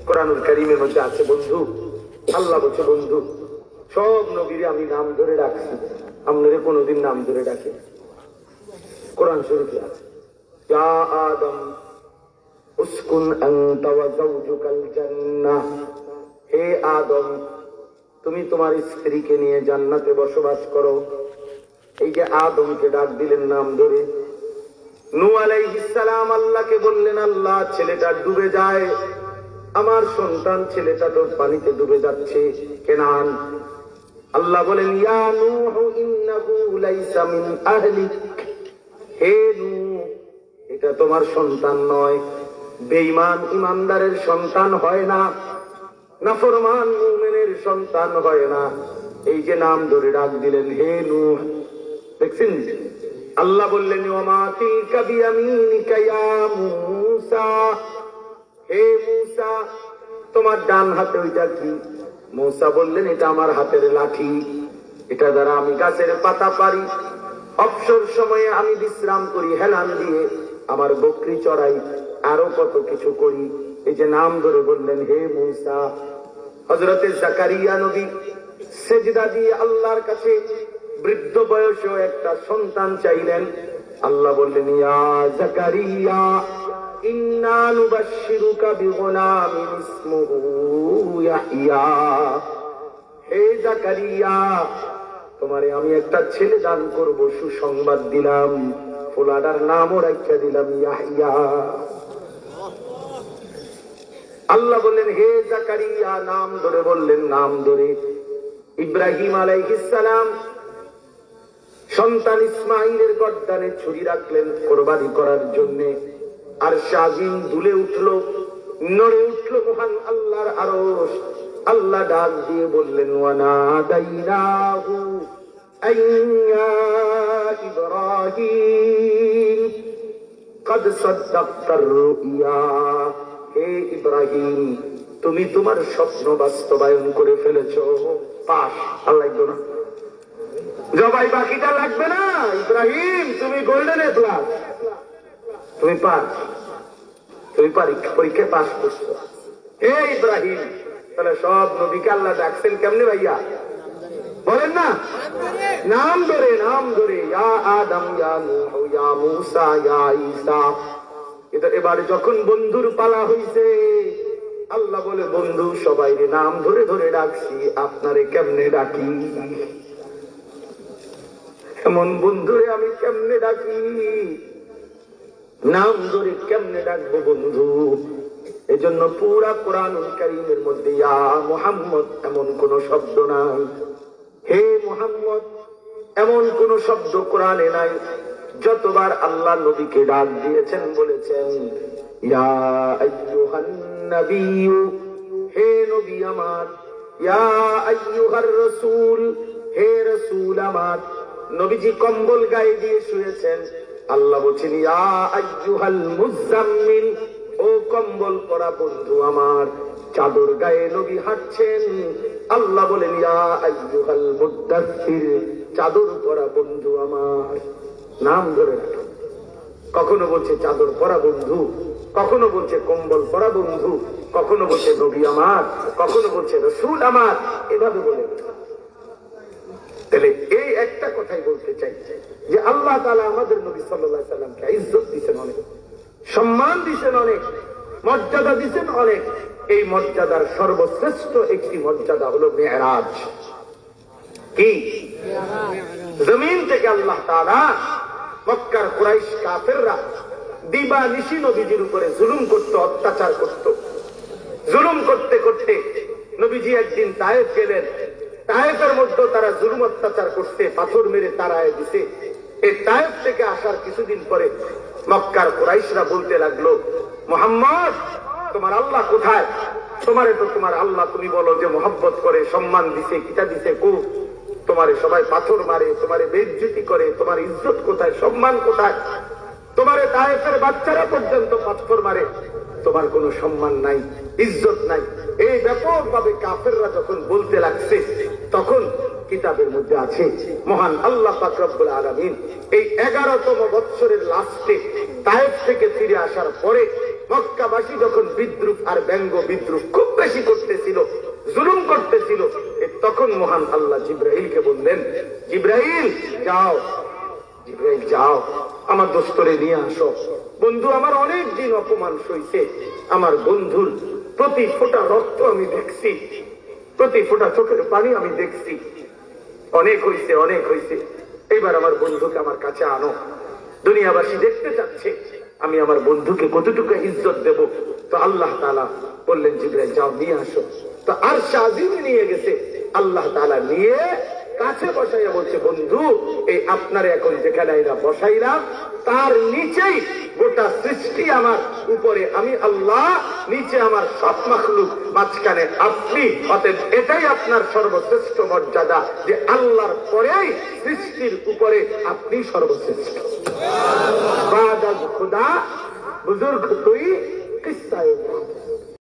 কোরআনুল কারীমের মধ্যে আছে বন্ধু, আল্লাহ বলছে বন্ধু সব নবীরে আমি নাম ধরে ডাকছি, আপনারে কোনোদিন নাম ধরে ডাকে? কোরআন শরীফে আছে, ইয়া আদম উসকুন আনতা ওয়া যাওজুকাল জান্নাহ, হে আদম তুমি তোমার স্ত্রীকে নিয়ে জান্নাতে বসবাস করো। এই যে আদমকে ডাক দিলেন নাম ধরে। নূহ আলাইহিস সালাম আল্লাহকে বললেন, আল্লাহ ছেলেটা ডুবে যায়, আমার সন্তান ছেলেটা তো পানিতে ডুবে যাচ্ছে, কেনান। আল্লাহ বলেন, ইয়া নূহ ইন্নাহু লাইসা মিন আহলিক, হে নূহ এটা তোমার সন্তান নয়, বেঈমান ইমানদারের সন্তান হয় না, নাফরমান মুমিনের সন্তান হয় না। এই যে নাম ধরে ডাক দিলেন, হে নূহ, দেখছেন আল্লাহ বললেন, ওয়া মা তিলকা বিয়ামিনিকা ইয়া মূসা, হে মূসা তোমার ডান হাতে ওইটা কি? মূসা বললেন, এটা আমার হাতের লাঠি, এটা দ্বারা আমি গাছের পাতা পারি, অবসর সময়ে আমি বিশ্রাম করি, হেলান দিয়ে আমার বকরি চড়াই, আরো কত কিছু করি। এই যে নাম ধরে বললেন, হে মূসা। হযরতে জাকারিয়া নবী সেজদা দিয়ে আল্লাহর কাছে বৃদ্ধ বয়সেও একটা সন্তান চাইলেন। আল্লাহ বললেন, ইয়া জাকারিয়া ইন্না নুবাশশিরুকা বিগুলামিন ইসমুহু ইয়াহইয়া, হে জাকারিয়া তোমারে আমি একটা ছেলে দান করব, সুসংবাদ দিলাম, ফুলাডার নামও রাখিয়া দিলাম ইয়াহইয়া। আল্লাহ বললেন, হে জাকারিয়া, নাম ধরে বললেন, নাম ধরে। ইব্রাহিম আলাইহিস সালাম সন্তান ইসমাইলের গর্দানে ছুরি রাখলেন কোরবানি করার জন্য, আর শাজিন দুলে উঠলো, নড়ে উঠলো মহান আল্লাহর আরশ। আল্লাহ ডাক দিয়ে বললেন, ওয়া নাদাইনাহু আইয়া ইব্রাহিম কদ সাদ্দাক্তার রুইয়া, হে ইব্রাহিম তুমি তোমার স্বপ্ন বাস্তবায়ন করে ফেলেছো, পাস। আল্লাহ না জবাই বাকিটা লাগবে না, ইব্রাহিম তুমি গোল্ডেন এ প্লাস, তুমি পাস, তুমি পরীক্ষায় পাস করছো। হে ইব্রাহিম, তাহলে সব নবীকে আল্লাহ ডাকছেন কেমনে ভাইয়া বলেন না? নাম ধরে, নাম ধরে, ইয়া আদম ইয়া নূহ ইয়া মূসা ইয়া ঈসা। এবারে যখন বন্ধুর পালা হইছে, আল্লাহ বলে, বন্ধু সবাই নাম ধরে ধরে ডাকছি, আপনারে কেমনে ডাকি? এমন বন্ধুরে আমি কেমনে ডাকি? নাম ধরে কেমনে ডাকবো বন্ধু? এজন্য পুরা কোরআনুল কারীমের মধ্যে ইয়া মুহাম্মদ এমন কোন শব্দ নাই, হে মুহাম্মদ এমন কোন শব্দ কোরআনে নাই। যতবার আল্লাহ নবীকে ডাক দিয়েছেন বলেছেন, ইয়া আইয়ুহান নাবিয়্যু, হে নবী আমার, ইয়া আইয়ুহার রাসূল, হে রাসূল আমার। নবীজি কম্বল গায়ে দিয়ে শুয়েছেন, আল্লাহ বলছেন, ইয়া আইয়ুহাল মুযাম্মিল, ও কম্বল পরা বন্ধু আমার। চাদর গায়ে নবী হাঁটছেন, আল্লাহ বলেন, ইয়া আইয়ুহাল মুদ্দাসসির, চাদর পরা বন্ধু আমার। নাম ধরে কখনো বলছে চাদর পরা বন্ধু, কখনো বলছে কম্বল পরা বন্ধু, কখনো বলছে নবী আমার, কখনো বলছে রাসূল আমার, এভাবে বলে। তাহলে এই একটা কথাই বলতে চাই যে আল্লাহ তাআলা আমাদের নবী সাল্লাল্লাহু আলাইহি সাল্লামকে ইজ্জত দিয়েছেন অনেক, সম্মান দিয়েছেন অনেক, মর্যাদা দিয়েছেন অনেক। এই মর্যাদার সর্বশ্রেষ্ঠ একটি মর্যাদা হলো মেরাজ। কি? জমিন থেকে আল্লাহ তাআলা মক্কার কুরাইশ কাফেররা দিবা নিশি নবীজির উপরে জুলুম করত, অত্যাচার করত। জুলুম করতে করতে নবীজি একদিন তায়েফ গেলেন। তায়েফের মধ্যে তারা জুলুম অত্যাচার করতে, পাথর মেরে তাড়ায় দিছে। এই তায়েফ থেকে আসার কিছুদিন পরে মক্কার কুরাইশরা বলতে লাগলো, মুহাম্মদ তোমার আল্লাহ কোথায়? তোমারে তো তোমার আল্লাহ তুমি বলো যে মোহাব্বত করে, সম্মান দিছে, কিতা দিছে, কো তোমারে সবাই পাথর মারে, তোমারে বেইজ্জতি করে, তোমার ইজ্জত কোথায়, সম্মান কোথায়? তোমারে তায়েফের বাচ্চারা পর্যন্ত পাথর মারে, তোমার কোনো সম্মান নাই, ইজ্জত নাই। এই ব্যাপকভাবে কাফেররা যখন বলতে লাগছে, তখন কিতাবের মধ্যে আছে মহান আল্লাহ পাক রব্বুল আলামিন এই 11তম বৎসরের লাস্টে তায়েফ থেকে ফিরে আসার পরে মক্কাবাসী যখন বিদ্রুপ আর ব্যঙ্গ বিদ্রুপ খুব বেশি করতেছিল, জুলুম করতেছিল, তখন মহান আল্লাহ জিব্রাইলকে বললেন, জিব্রাইল যাও, জিব্রাইল যাও, আমার দোস্তরে নিয়ে আসো। বন্ধু আমার অনেক দিন অপমান সইছে, আমার বন্ধুর প্রতি ফোঁটা রক্ত আমি দেখছি, প্রতি ফোঁটা চোখের পানি আমি দেখছি, অনেক হইছে, অনেক হইছে, এবার আমার বন্ধুকে আমার কাছে আনো। দুনিয়াবাসী দেখতে চাচ্ছে আমি আমার বন্ধুকে কতটুকু ইজ্জত দেব। তো আল্লাহ তাআলা বললেন, জিবরাইল যাও নিয়ে আসো। তো আর শাহিনী নিয়ে গেছে, আল্লাহ তাআলা নিয়ে কাছে বসাইয়া বলছে, বন্ধু এই আপনারে এখন যেখানে এরা বসাইলাম তার নিচেই গোটা সৃষ্টি আমার, উপরে আমি আল্লাহ, নিচে আমার সব মাখলুক, মাঝখানে আপনি। অতএব এটাই আপনার সর্বশ্রেষ্ঠ মর্যাদা যে আল্লাহর পরেই সৃষ্টির উপরে আপনি সর্বশ্রেষ্ঠ। বাদ আজ খুদা বুজুর্গ তুই কিস্সায়